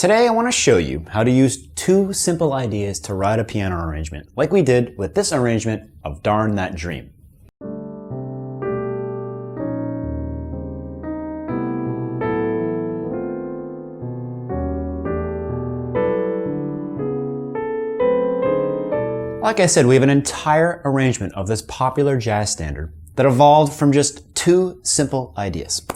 Today I want to show you how to use two simple ideas to write a piano arrangement, like we did with this arrangement of Darn That Dream. Like I said, we have an entire arrangement of this popular jazz standard that evolved from just two simple ideas: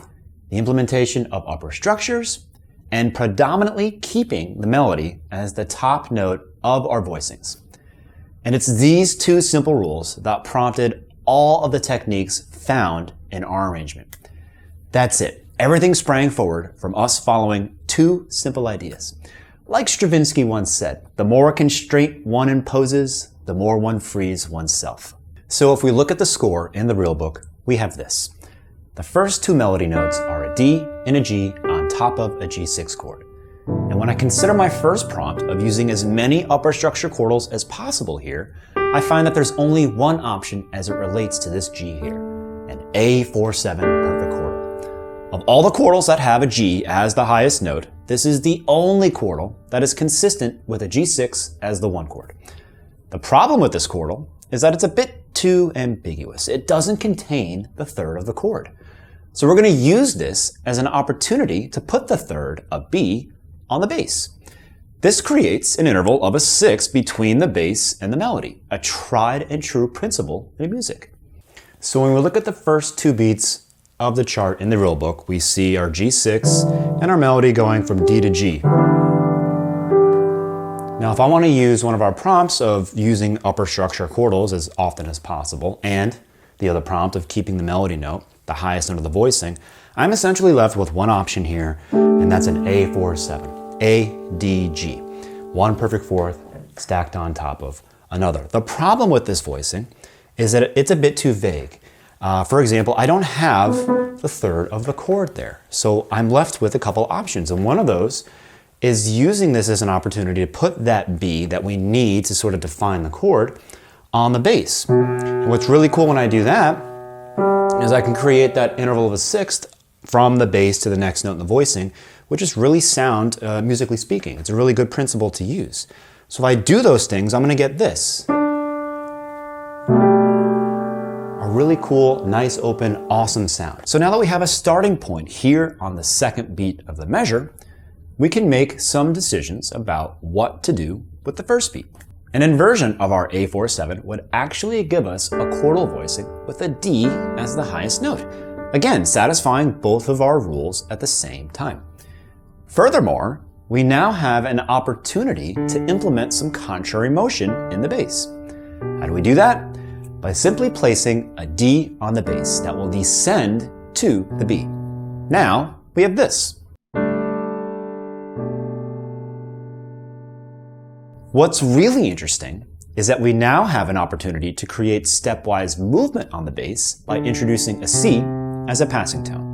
the implementation of upper structures and predominantly keeping the melody as the top note of our voicings. And it's these two simple rules that prompted all of the techniques found in our arrangement. That's it. Everything sprang forward from us following two simple ideas. Like Stravinsky once said, the more constraint one imposes, the more one frees oneself. So if we look at the score in the real book, we have this. The first two melody notes are a D and a G on top of a G6 chord. And when I consider my first prompt of using as many upper structure quartals as possible here, I find that there's only one option as it relates to this G here, an A47 perfect quartal. Of all the quartals that have a G as the highest note, this is the only quartal that is consistent with a G6 as the one chord. The problem with this quartal is that it's a bit too ambiguous. It doesn't contain the third of the chord. So we're going to use this as an opportunity to put the third, a B, on the bass. This creates an interval of a 6 between the bass and the melody, a tried and true principle in music. So when we look at the first two beats of the chart in the real book, we see our G6 and our melody going from D to G. Now, if I want to use one of our prompts of using upper structure quartals as often as possible, and the other prompt of keeping the melody note, the highest note of the voicing, I'm essentially left with one option here, and that's an A47, A, D, G. One perfect fourth stacked on top of another. The problem with this voicing is that it's a bit too vague. For example, I don't have the third of the chord there, so I'm left with a couple options, and one of those is using this as an opportunity to put that B that we need to sort of define the chord on the bass. And what's really cool when I do that is I can create that interval of a sixth from the bass to the next note in the voicing, which is really sound, musically speaking. It's a really good principle to use. So if I do those things, I'm going to get this. A really cool, nice, open, awesome sound. So now that we have a starting point here on the second beat of the measure, we can make some decisions about what to do with the first beat. An inversion of our A47 would actually give us a chordal voicing with a D as the highest note, again satisfying both of our rules at the same time. Furthermore, we now have an opportunity to implement some contrary motion in the bass. How do we do that? By simply placing a D on the bass that will descend to the B. Now we have this. What's really interesting is that we now have an opportunity to create stepwise movement on the bass by introducing a C as a passing tone.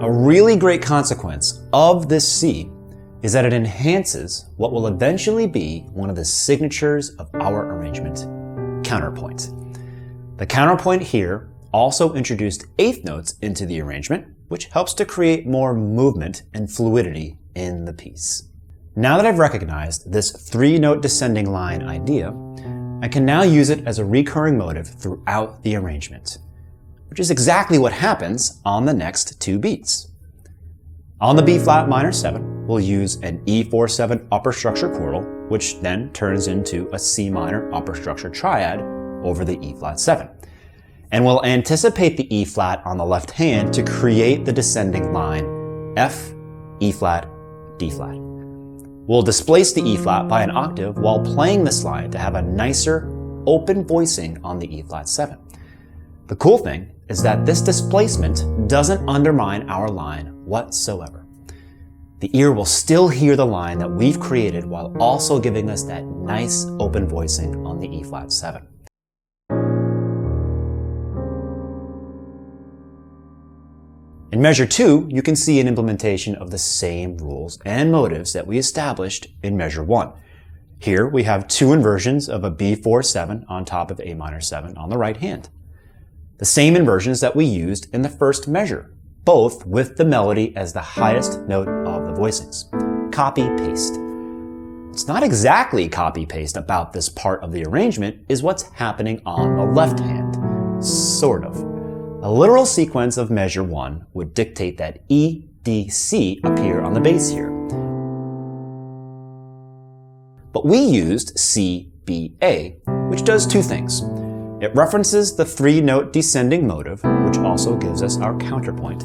A really great consequence of this C is that it enhances what will eventually be one of the signatures of our arrangement, counterpoint. The counterpoint here also introduced eighth notes into the arrangement, which helps to create more movement and fluidity in the piece. Now that I've recognized this three-note descending line idea, I can now use it as a recurring motive throughout the arrangement, which is exactly what happens on the next two beats. On the B flat minor 7, we'll use an E47 upper structure chordal, which then turns into a C minor upper structure triad over the E flat 7. And we'll anticipate the E flat on the left hand to create the descending line F, E flat, D flat. We'll displace the E flat by an octave while playing this line to have a nicer, open voicing on the E flat 7. The cool thing is that this displacement doesn't undermine our line whatsoever. The ear will still hear the line that we've created while also giving us that nice, open voicing on the E flat 7. In measure 2, you can see an implementation of the same rules and motives that we established in measure 1. Here we have two inversions of a B4-7 on top of A minor 7 on the right hand. The same inversions that we used in the first measure, both with the melody as the highest note of the voicings. Copy-paste. What's not exactly copy-paste about this part of the arrangement is what's happening on the left hand. Sort of. A literal sequence of measure 1 would dictate that E, D, C appear on the bass here. But we used C, B, A, which does two things. It references the 3-note descending motive, which also gives us our counterpoint,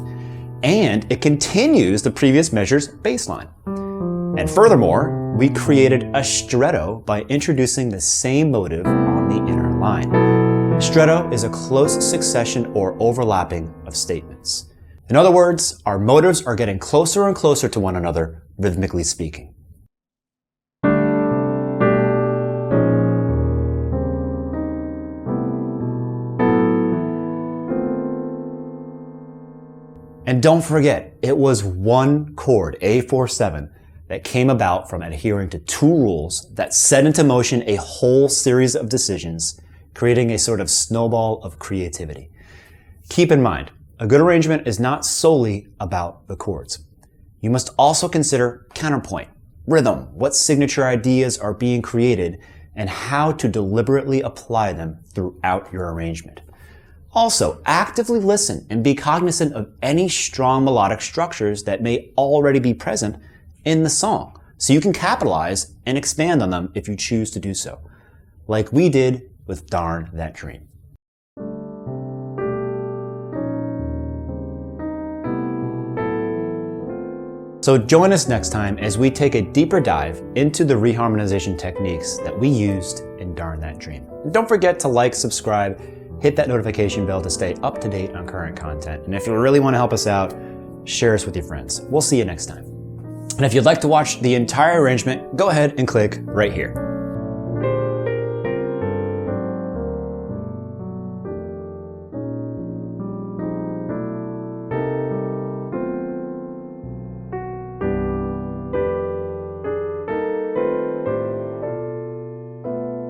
and it continues the previous measure's bass line. And furthermore, we created a stretto by introducing the same motive on the inner line. Stretto is a close succession or overlapping of statements. In other words, our motives are getting closer and closer to one another, rhythmically speaking. And don't forget, it was one chord, A47, that came about from adhering to two rules that set into motion a whole series of decisions, creating a sort of snowball of creativity. Keep in mind, a good arrangement is not solely about the chords. You must also consider counterpoint, rhythm, what signature ideas are being created, and how to deliberately apply them throughout your arrangement. Also, actively listen and be cognizant of any strong melodic structures that may already be present in the song, so you can capitalize and expand on them if you choose to do so, like we did with Darn That Dream. So join us next time as we take a deeper dive into the reharmonization techniques that we used in Darn That Dream. And don't forget to like, subscribe, hit that notification bell to stay up to date on current content. And if you really want to help us out, share us with your friends. We'll see you next time. And if you'd like to watch the entire arrangement, go ahead and click right here.